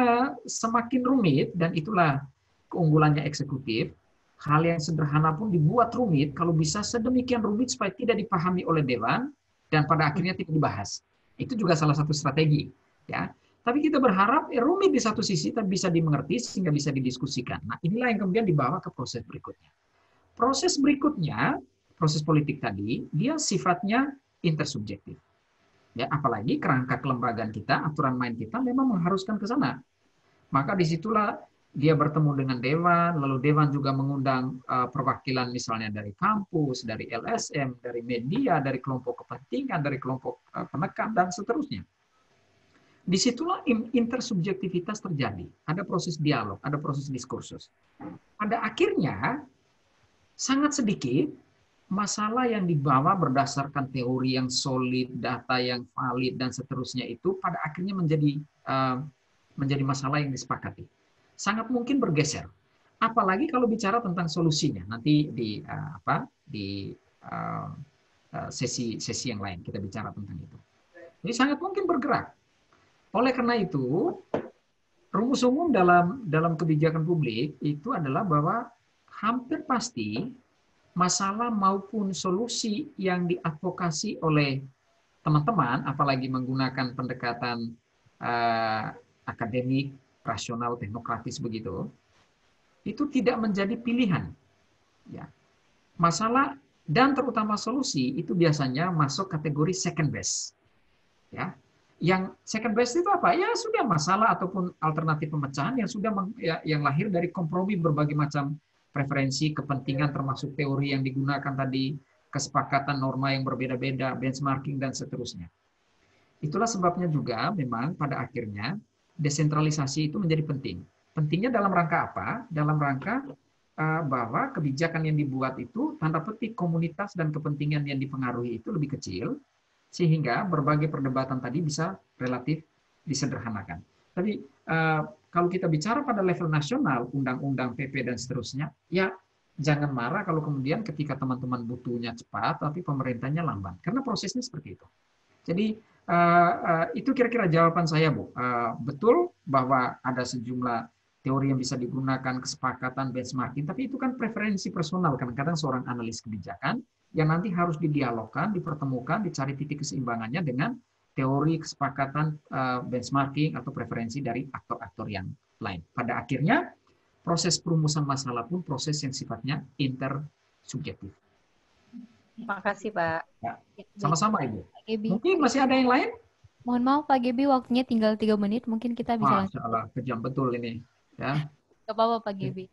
rumit, dan itulah keunggulannya eksekutif, hal yang sederhana pun dibuat rumit, kalau bisa sedemikian rumit supaya tidak dipahami oleh dewan dan pada akhirnya tidak dibahas. Itu juga salah satu strategi. Ya. Tapi kita berharap rumit di satu sisi tapi bisa dimengerti sehingga bisa didiskusikan. Nah, inilah yang kemudian dibawa ke proses berikutnya. Proses berikutnya, proses politik tadi, dia sifatnya intersubjektif. Ya, apalagi kerangka kelembagaan kita, aturan main kita memang mengharuskan ke sana. Maka disitulah dia bertemu dengan dewan, lalu dewan juga mengundang perwakilan misalnya dari kampus, dari LSM, dari media, dari kelompok kepentingan, dari kelompok penekan, dan seterusnya. Disitulah intersubjektivitas terjadi. Ada proses dialog, ada proses diskursus. Pada akhirnya, sangat sedikit masalah yang dibawa berdasarkan teori yang solid, data yang valid, dan seterusnya itu pada akhirnya menjadi masalah yang disepakati. Sangat mungkin bergeser. Apalagi kalau bicara tentang solusinya. Nanti di sesi yang lain kita bicara tentang itu. Jadi sangat mungkin bergerak. Oleh karena itu, rumus umum dalam kebijakan publik itu adalah bahwa hampir pasti masalah maupun solusi yang diadvokasi oleh teman-teman, apalagi menggunakan pendekatan akademik, rasional, teknokratis begitu, itu tidak menjadi pilihan. Ya. Masalah dan terutama solusi itu biasanya masuk kategori second best. Ya. Yang second best itu apa? Ya sudah masalah ataupun alternatif pemecahan yang sudah yang lahir dari kompromi berbagai macam preferensi, kepentingan termasuk teori yang digunakan tadi, kesepakatan norma yang berbeda-beda, benchmarking dan seterusnya. Itulah sebabnya juga memang pada akhirnya desentralisasi itu menjadi penting. Pentingnya dalam rangka apa? Dalam rangka bahwa kebijakan yang dibuat itu tanda petik komunitas dan kepentingan yang dipengaruhi itu lebih kecil, sehingga berbagai perdebatan tadi bisa relatif disederhanakan. Tapi kalau kita bicara pada level nasional, undang-undang PP dan seterusnya, ya jangan marah kalau kemudian ketika teman-teman butuhnya cepat, tapi pemerintahnya lambat. Karena prosesnya seperti itu. Jadi itu kira-kira jawaban saya, Bu. Betul bahwa ada sejumlah teori yang bisa digunakan, kesepakatan, benchmarking, tapi itu kan preferensi personal. Kadang-kadang seorang analis kebijakan yang nanti harus didialogkan, dipertemukan, dicari titik keseimbangannya dengan teori, kesepakatan, benchmarking, atau preferensi dari aktor-aktor yang lain. Pada akhirnya, proses perumusan masalah pun proses yang sifatnya intersubjektif. Terima kasih, Pak. Ya, sama-sama, Ibu. Pak Gebi. Mungkin masih ada yang lain? Mohon maaf Pak Gebi, waktunya tinggal 3 menit, mungkin kita bisa Masya Allah, kejam betul ini. Ya. Gak apa-apa Pak Gebi.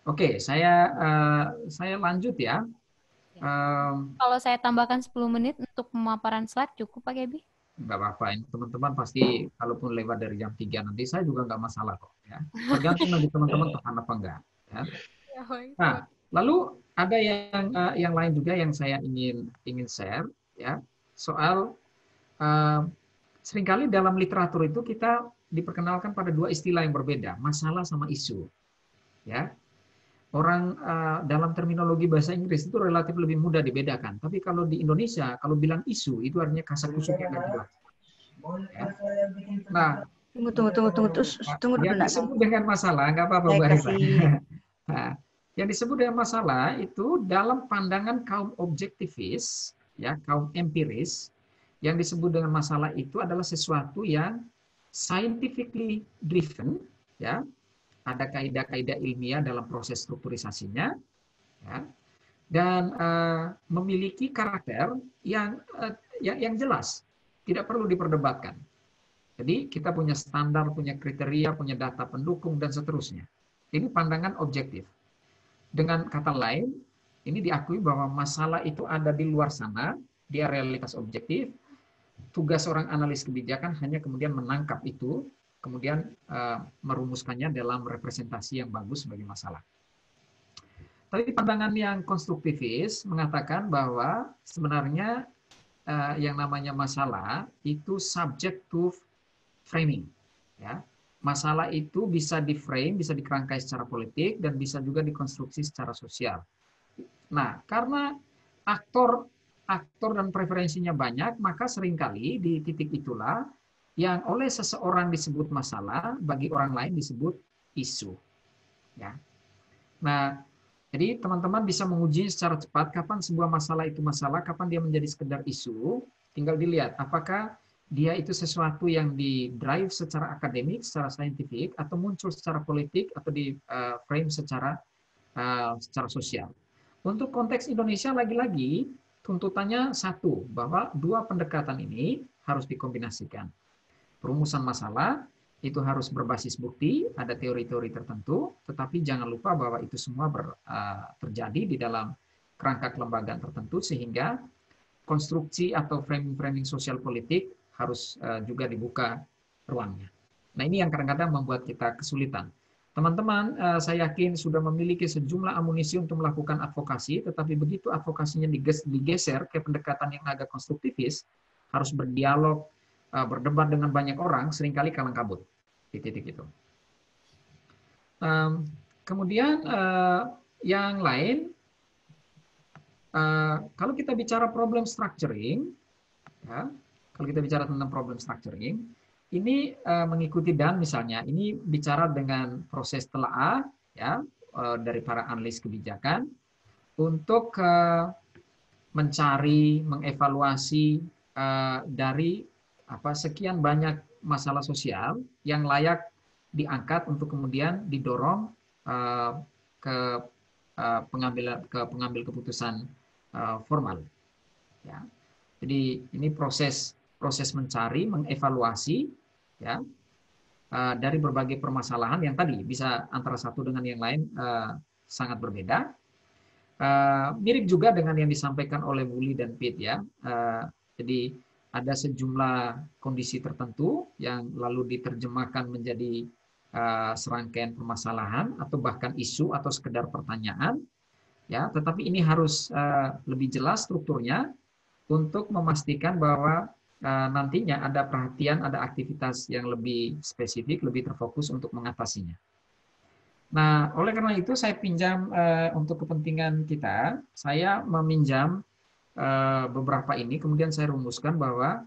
Oke, saya lanjut ya. Kalau saya tambahkan 10 menit untuk pemaparan slide cukup Pak Gebi? Nggak apa-apa, ini teman-teman pasti kalaupun lewat dari jam 3 nanti saya juga nggak masalah kok. Ya. Tergantung dari teman-teman tahan apa enggak. Ya. Nah, lalu ada yang lain juga yang saya ingin share ya, soal seringkali dalam literatur itu kita diperkenalkan pada dua istilah yang berbeda, masalah sama isu. Ya. Orang dalam terminologi bahasa Inggris itu relatif lebih mudah dibedakan. Tapi kalau di Indonesia, kalau bilang isu, itu artinya kasakusuk yang nggak jelas. Ya. Nah, tunggu yang dulu. disebut dengan masalah, nggak apa-apa, Bu Arifah. Nah, yang disebut dengan masalah itu dalam pandangan kaum objektivis, ya, kaum empiris, yang disebut dengan masalah itu adalah sesuatu yang scientifically driven, ya. Ada kaidah-kaidah ilmiah dalam proses strukturisasinya, ya, dan memiliki karakter yang jelas, tidak perlu diperdebatkan. Jadi kita punya standar, punya kriteria, punya data pendukung, dan seterusnya. Ini pandangan objektif. Dengan kata lain, ini diakui bahwa masalah itu ada di luar sana, dia realitas objektif. Tugas seorang analis kebijakan hanya kemudian menangkap itu, kemudian merumuskannya dalam representasi yang bagus sebagai masalah. Tapi pandangan yang konstruktivis mengatakan bahwa sebenarnya yang namanya masalah itu subject to framing. Ya. Masalah itu bisa di-frame, bisa dikerangkai secara politik, dan bisa juga dikonstruksi secara sosial. Nah, karena aktor dan preferensinya banyak, maka seringkali di titik itulah yang oleh seseorang disebut masalah, bagi orang lain disebut isu. Ya. Nah, jadi teman-teman bisa menguji secara cepat kapan sebuah masalah itu masalah, kapan dia menjadi sekedar isu. Tinggal dilihat apakah dia itu sesuatu yang di-drive secara akademik, secara saintifik, atau muncul secara politik, atau di-frame secara sosial. Untuk konteks Indonesia, lagi-lagi tuntutannya satu, bahwa dua pendekatan ini harus dikombinasikan. Perumusan masalah itu harus berbasis bukti, ada teori-teori tertentu, tetapi jangan lupa bahwa itu semua terjadi di dalam kerangka kelembagaan tertentu, sehingga konstruksi atau framing-framing sosial politik harus juga dibuka ruangnya. Nah, ini yang kadang-kadang membuat kita kesulitan. Teman-teman, saya yakin sudah memiliki sejumlah amunisi untuk melakukan advokasi, tetapi begitu advokasinya digeser ke pendekatan yang agak konstruktivis, harus berdialog, berdebat dengan banyak orang, seringkali kalang kabut di titik itu. Kemudian yang lain, kalau kita bicara problem structuring, ya, kalau kita bicara tentang problem structuring, ini mengikuti dan misalnya ini bicara dengan proses telaah, ya, dari para analis kebijakan untuk mencari, mengevaluasi dari sekian banyak masalah sosial yang layak diangkat untuk kemudian didorong ke pengambil keputusan formal. Ya. Jadi ini proses mencari, mengevaluasi, ya, dari berbagai permasalahan yang tadi bisa antara satu dengan yang lain sangat berbeda. Mirip juga dengan yang disampaikan oleh Wuli dan Pete, ya. Jadi ada sejumlah kondisi tertentu yang lalu diterjemahkan menjadi serangkaian permasalahan atau bahkan isu atau sekedar pertanyaan, ya. Tetapi ini harus lebih jelas strukturnya untuk memastikan bahwa nantinya ada perhatian, ada aktivitas yang lebih spesifik, lebih terfokus untuk mengatasinya. Nah, oleh karena itu saya pinjam untuk kepentingan kita, saya meminjam beberapa ini, kemudian saya rumuskan bahwa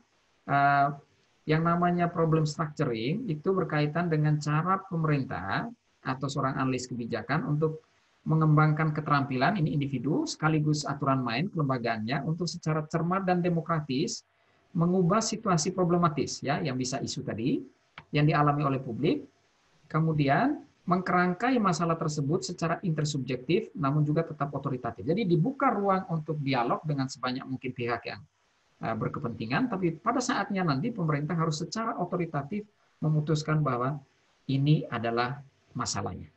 yang namanya problem structuring itu berkaitan dengan cara pemerintah atau seorang analis kebijakan untuk mengembangkan keterampilan ini individu sekaligus aturan main kelembagaannya untuk secara cermat dan demokratis mengubah situasi problematis ya yang bisa isu tadi yang dialami oleh publik, kemudian mengkerangkai masalah tersebut secara intersubjektif namun juga tetap otoritatif. Jadi dibuka ruang untuk dialog dengan sebanyak mungkin pihak yang berkepentingan, tapi pada saatnya nanti pemerintah harus secara otoritatif memutuskan bahwa ini adalah masalahnya.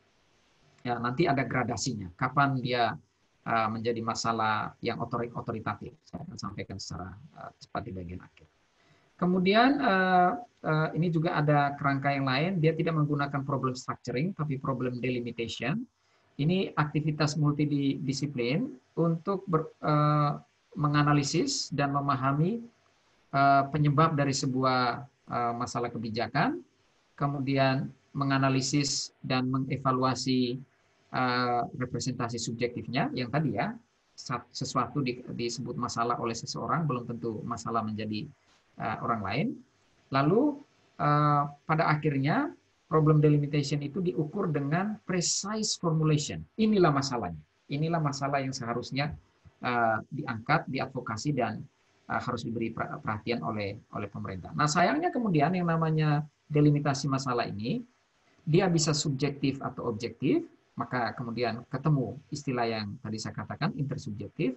Ya, nanti ada gradasinya. Kapan dia menjadi masalah yang otoritatif? Saya akan sampaikan secara cepat di bagian akhir. Kemudian ini juga ada kerangka yang lain. Dia tidak menggunakan problem structuring, tapi problem delimitation. Ini aktivitas multidisiplin untuk menganalisis dan memahami penyebab dari sebuah masalah kebijakan, kemudian menganalisis dan mengevaluasi representasi subjektifnya, yang tadi ya, sesuatu disebut masalah oleh seseorang, belum tentu masalah menjadi orang lain. Lalu pada akhirnya problem delimitation itu diukur dengan precise formulation. Inilah masalahnya. Inilah masalah yang seharusnya diangkat, diadvokasi dan harus diberi perhatian oleh pemerintah. Nah, sayangnya kemudian yang namanya delimitasi masalah ini dia bisa subjektif atau objektif, maka kemudian ketemu istilah yang tadi saya katakan intersubjektif.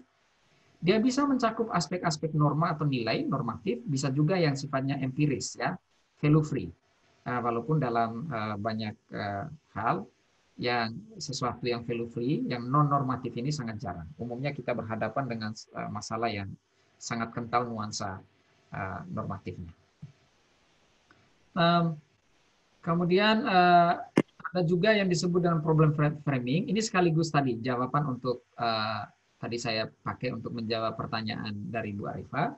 Dia bisa mencakup aspek-aspek norma atau nilai normatif, bisa juga yang sifatnya empiris ya, value free. Walaupun dalam banyak hal yang sesuatu yang value free, yang non normatif ini sangat jarang. Umumnya kita berhadapan dengan masalah yang sangat kental nuansa normatifnya. Kemudian ada juga yang disebut dengan problem framing. Ini sekaligus tadi jawaban untuk tadi saya pakai untuk menjawab pertanyaan dari Bu Arifah.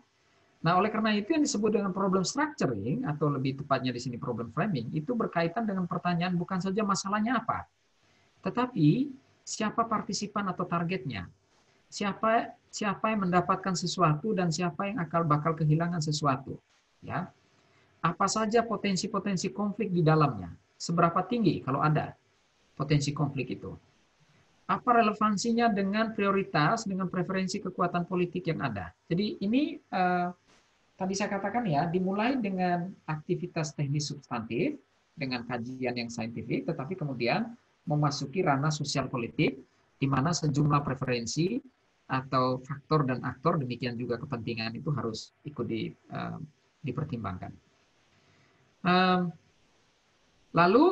Nah, oleh karena itu yang disebut dengan problem structuring atau lebih tepatnya di sini problem framing itu berkaitan dengan pertanyaan bukan saja masalahnya apa, tetapi siapa partisipan atau targetnya, siapa yang mendapatkan sesuatu dan siapa yang bakal kehilangan sesuatu, ya. Apa saja potensi-potensi konflik di dalamnya, seberapa tinggi kalau ada potensi konflik itu. Apa relevansinya dengan prioritas, dengan preferensi kekuatan politik yang ada. Jadi ini tadi saya katakan ya, dimulai dengan aktivitas teknis substantif, dengan kajian yang saintifik, tetapi kemudian memasuki ranah sosial politik, di mana sejumlah preferensi atau faktor dan aktor, demikian juga kepentingan itu harus ikut dipertimbangkan. Lalu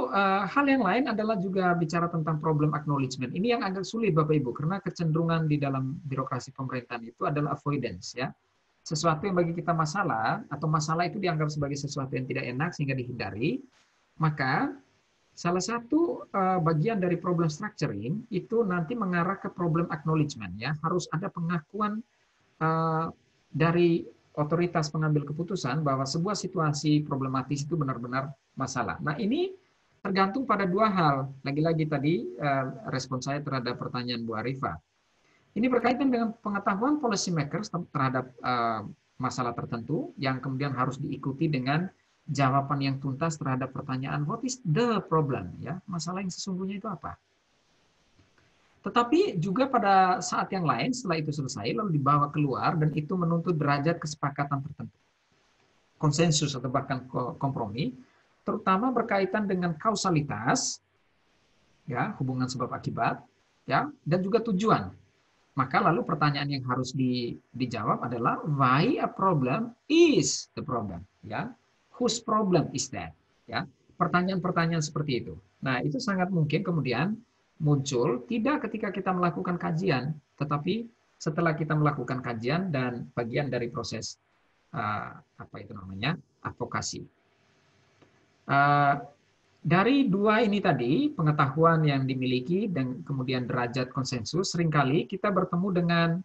hal yang lain adalah juga bicara tentang problem acknowledgement. Ini yang agak sulit Bapak Ibu, karena kecenderungan di dalam birokrasi pemerintahan itu adalah avoidance ya. Sesuatu yang bagi kita masalah atau masalah itu dianggap sebagai sesuatu yang tidak enak sehingga dihindari. Maka salah satu bagian dari problem structuring itu nanti mengarah ke problem acknowledgement ya. Harus ada pengakuan dari otoritas pengambil keputusan bahwa sebuah situasi problematis itu benar-benar masalah. Nah, ini tergantung pada dua hal. Lagi-lagi tadi respon saya terhadap pertanyaan Bu Arifah. Ini berkaitan dengan pengetahuan policy makers terhadap masalah tertentu yang kemudian harus diikuti dengan jawaban yang tuntas terhadap pertanyaan what is the problem ya, masalah yang sesungguhnya itu apa. Tetapi juga pada saat yang lain setelah itu selesai lalu dibawa keluar dan itu menuntut derajat kesepakatan tertentu. Konsensus atau bahkan kompromi, terutama berkaitan dengan kausalitas ya, hubungan sebab akibat ya, dan juga tujuan. Maka lalu pertanyaan yang harus dijawab adalah why a problem is the problem ya. Whose problem is that ya. Pertanyaan-pertanyaan seperti itu. Nah, itu sangat mungkin kemudian muncul tidak ketika kita melakukan kajian, tetapi setelah kita melakukan kajian dan bagian dari proses advokasi. Dari dua ini tadi, pengetahuan yang dimiliki dan kemudian derajat konsensus, seringkali kita bertemu dengan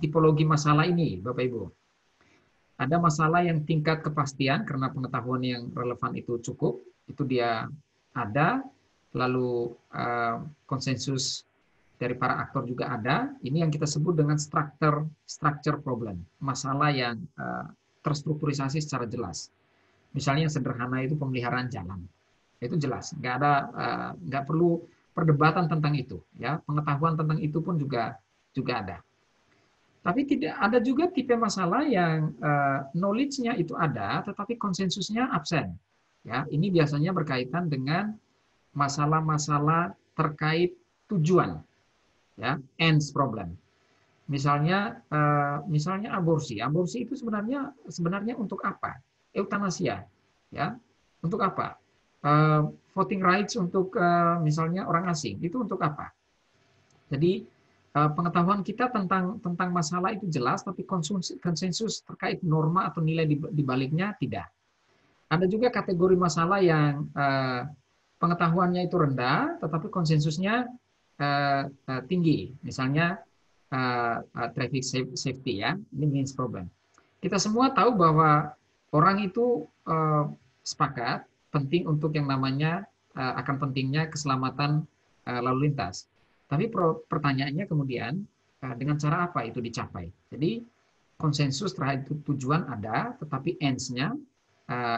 tipologi masalah ini, Bapak Ibu. Ada masalah yang tingkat kepastian karena pengetahuan yang relevan itu cukup, itu dia ada. lalu konsensus dari para aktor juga ada. Ini yang kita sebut dengan structure problem, masalah yang terstrukturisasi secara jelas. Misalnya yang sederhana itu pemeliharaan jalan, itu jelas, nggak perlu perdebatan tentang itu, ya, pengetahuan tentang itu pun juga ada. Tapi tidak ada juga tipe masalah yang knowledge-nya itu ada, tetapi konsensusnya absen. Ya, ini biasanya berkaitan dengan masalah-masalah terkait tujuan, ya, ends problem. Misalnya aborsi itu sebenarnya untuk apa? Eutanasia, ya, untuk apa? Voting rights untuk misalnya orang asing itu untuk apa? Jadi pengetahuan kita tentang masalah itu jelas, tapi konsensus terkait norma atau nilai di baliknya tidak. Ada juga kategori masalah yang pengetahuannya itu rendah, tetapi konsensusnya tinggi. Misalnya traffic safety, ya, ini means problem. Kita semua tahu bahwa orang itu sepakat penting untuk yang namanya akan pentingnya keselamatan lalu lintas. Tapi pertanyaannya kemudian dengan cara apa itu dicapai? Jadi konsensus terhadap tujuan ada, tetapi ends-nya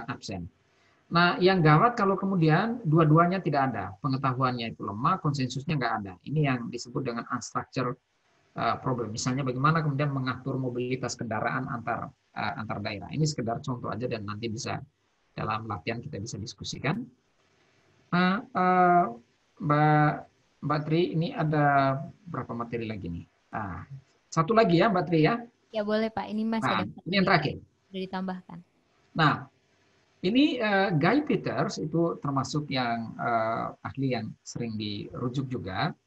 absen. Nah, yang gawat kalau kemudian dua-duanya tidak ada, pengetahuannya itu lemah, konsensusnya nggak ada. Ini yang disebut dengan unstructured problem. Misalnya bagaimana kemudian mengatur mobilitas kendaraan antar daerah. Ini sekedar contoh aja dan nanti bisa dalam latihan kita bisa diskusikan. Mbak Tri, ini ada berapa materi lagi nih? Satu lagi ya, Mbak Tri ya. Ya boleh Pak, ini masih ada. Ini yang terakhir. Sudah ditambahkan. Nah, ini Guy Peters itu termasuk yang ahli yang sering dirujuk juga.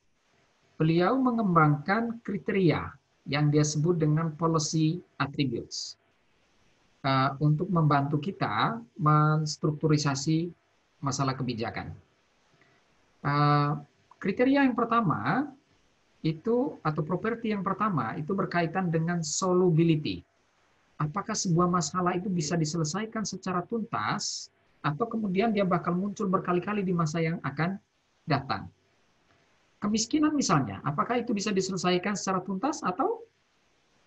Beliau mengembangkan kriteria yang dia sebut dengan policy attributes untuk membantu kita menstrukturisasi masalah kebijakan. Kriteria yang pertama itu atau properti yang pertama itu berkaitan dengan solubility. Apakah sebuah masalah itu bisa diselesaikan secara tuntas atau kemudian dia bakal muncul berkali-kali di masa yang akan datang. Kemiskinan misalnya, apakah itu bisa diselesaikan secara tuntas atau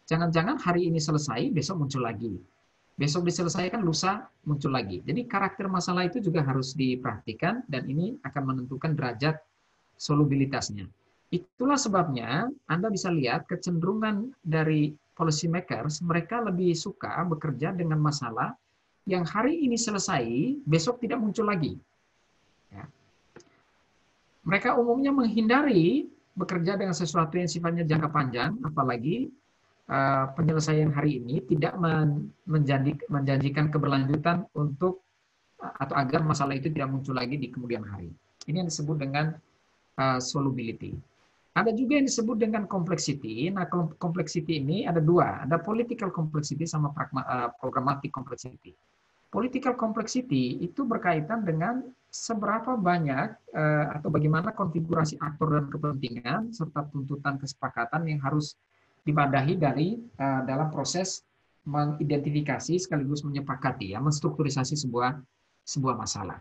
jangan-jangan hari ini selesai, besok muncul lagi. Besok diselesaikan, lusa muncul lagi. Jadi karakter masalah itu juga harus diperhatikan dan ini akan menentukan derajat solubilitasnya. Itulah sebabnya Anda bisa lihat kecenderungan dari policy makers, mereka lebih suka bekerja dengan masalah yang hari ini selesai, besok tidak muncul lagi. Ya. Mereka umumnya menghindari bekerja dengan sesuatu yang sifatnya jangka panjang, apalagi penyelesaian hari ini tidak menjanjikan keberlanjutan untuk atau agar masalah itu tidak muncul lagi di kemudian hari. Ini yang disebut dengan solubility. Ada juga yang disebut dengan complexity. Nah, complexity ini ada dua, ada political complexity sama programmatic complexity. Political complexity itu berkaitan dengan seberapa banyak atau bagaimana konfigurasi aktor dan kepentingan serta tuntutan kesepakatan yang harus dipadahi dalam proses mengidentifikasi sekaligus menyepakati, ya, menstrukturisasi sebuah masalah.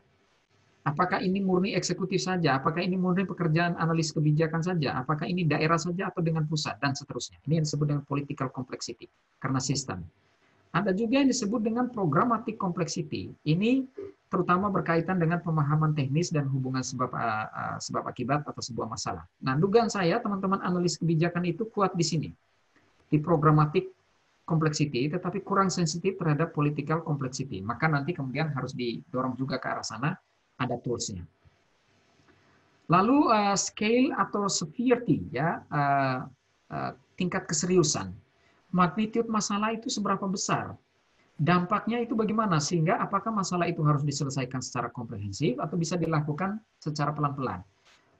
Apakah ini murni eksekutif saja? Apakah ini murni pekerjaan analis kebijakan saja? Apakah ini daerah saja atau dengan pusat? Dan seterusnya. Ini yang disebut dengan political complexity, karena sistem. Ada juga yang disebut dengan programmatic complexity. Ini terutama berkaitan dengan pemahaman teknis dan hubungan sebab akibat atau sebuah masalah. Nah, dugaan saya teman-teman analis kebijakan itu kuat di sini. Di programmatic complexity, tetapi kurang sensitif terhadap political complexity. Maka nanti kemudian harus didorong juga ke arah sana, ada toolsnya. Lalu scale atau severity, ya, tingkat keseriusan. Magnitude masalah itu seberapa besar? Dampaknya itu bagaimana? Sehingga apakah masalah itu harus diselesaikan secara komprehensif atau bisa dilakukan secara pelan-pelan?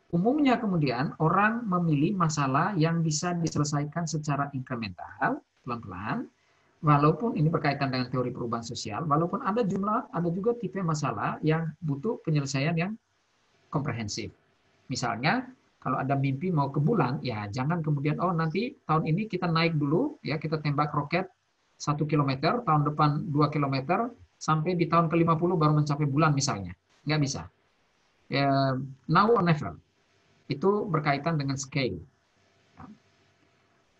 Umumnya kemudian orang memilih masalah yang bisa diselesaikan secara inkremental, pelan-pelan, walaupun ini berkaitan dengan teori perubahan sosial, walaupun ada juga tipe masalah yang butuh penyelesaian yang komprehensif. Misalnya, kalau ada mimpi mau ke bulan, ya jangan kemudian, oh nanti tahun ini kita naik dulu, ya kita tembak roket 1 km, tahun depan 2 km, sampai di tahun ke-50 baru mencapai bulan misalnya. Nggak bisa. Now or never. Itu berkaitan dengan scale.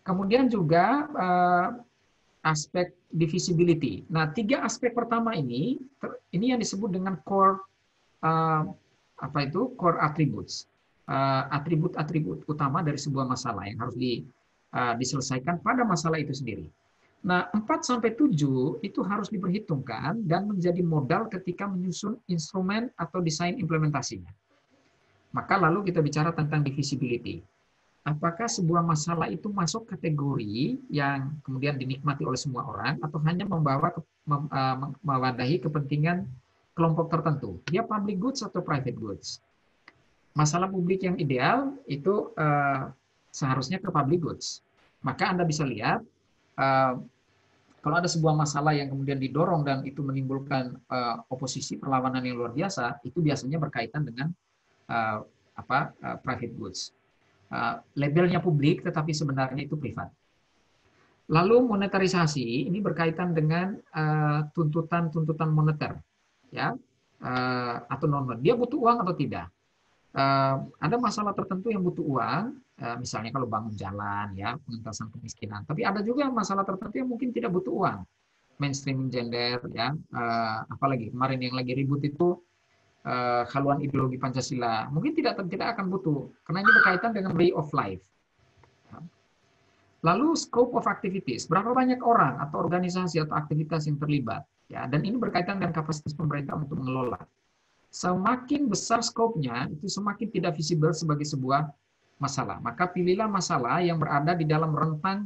Kemudian juga aspek divisibility. Nah, 3 aspek pertama ini yang disebut dengan core core attributes. Atribut-atribut utama dari sebuah masalah yang harus diselesaikan pada masalah itu sendiri. Nah, 4-7 itu harus diperhitungkan dan menjadi modal ketika menyusun instrumen atau desain implementasinya. Maka lalu kita bicara tentang divisibility. Apakah sebuah masalah itu masuk kategori yang kemudian dinikmati oleh semua orang atau hanya mewadahi kepentingan kelompok tertentu? Dia public goods atau private goods? Masalah publik yang ideal itu seharusnya ke public goods. Maka Anda bisa lihat kalau ada sebuah masalah yang kemudian didorong dan itu menimbulkan oposisi perlawanan yang luar biasa, itu biasanya berkaitan dengan private goods. Labelnya publik, tetapi sebenarnya itu privat. Lalu monetarisasi ini berkaitan dengan tuntutan moneter, ya, atau non. Dia butuh uang atau tidak? Ada masalah tertentu yang butuh uang, misalnya kalau bangun jalan, ya, pengentasan kemiskinan. Tapi ada juga masalah tertentu yang mungkin tidak butuh uang, mainstreaming gender, ya, apalagi kemarin yang lagi ribut itu haluan ideologi Pancasila, mungkin tidak akan butuh, karena ini berkaitan dengan way of life. Lalu scope of activities, berapa banyak orang atau organisasi atau aktivitas yang terlibat, ya, dan ini berkaitan dengan kapasitas pemerintah untuk mengelola. Semakin besar skopnya, itu semakin tidak visible sebagai sebuah masalah. Maka pilihlah masalah yang berada di dalam rentang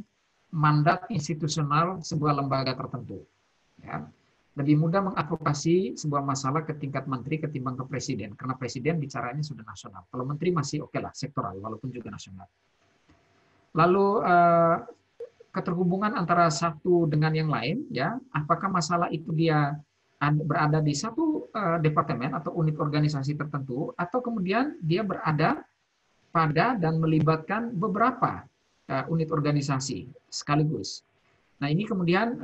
mandat institusional sebuah lembaga tertentu. Ya. Lebih mudah mengadvokasi sebuah masalah ke tingkat menteri ketimbang ke presiden, karena presiden bicaranya sudah nasional. Kalau menteri masih oke lah, sektoral, walaupun juga nasional. Lalu keterhubungan antara satu dengan yang lain, ya, apakah masalah itu dia berada di satu departemen atau unit organisasi tertentu, atau kemudian dia berada pada dan melibatkan beberapa unit organisasi sekaligus. Nah, ini kemudian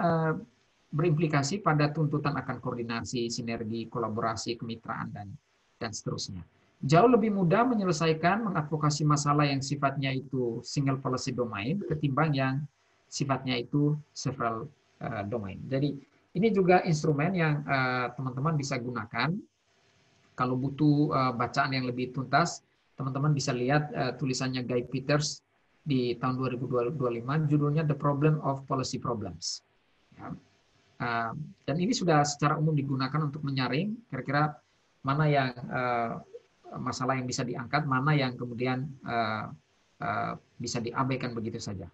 berimplikasi pada tuntutan akan koordinasi, sinergi, kolaborasi, kemitraan, dan seterusnya. Jauh lebih mudah menyelesaikan mengadvokasi masalah yang sifatnya itu single policy domain ketimbang yang sifatnya itu several domain. Jadi ini juga instrumen yang teman-teman bisa gunakan. Kalau butuh bacaan yang lebih tuntas, teman-teman bisa lihat tulisannya Guy Peters di tahun 2025, judulnya The Problem of Policy Problems. Ya. Dan ini sudah secara umum digunakan untuk menyaring kira-kira mana yang masalah yang bisa diangkat, mana yang kemudian bisa diabaikan begitu saja.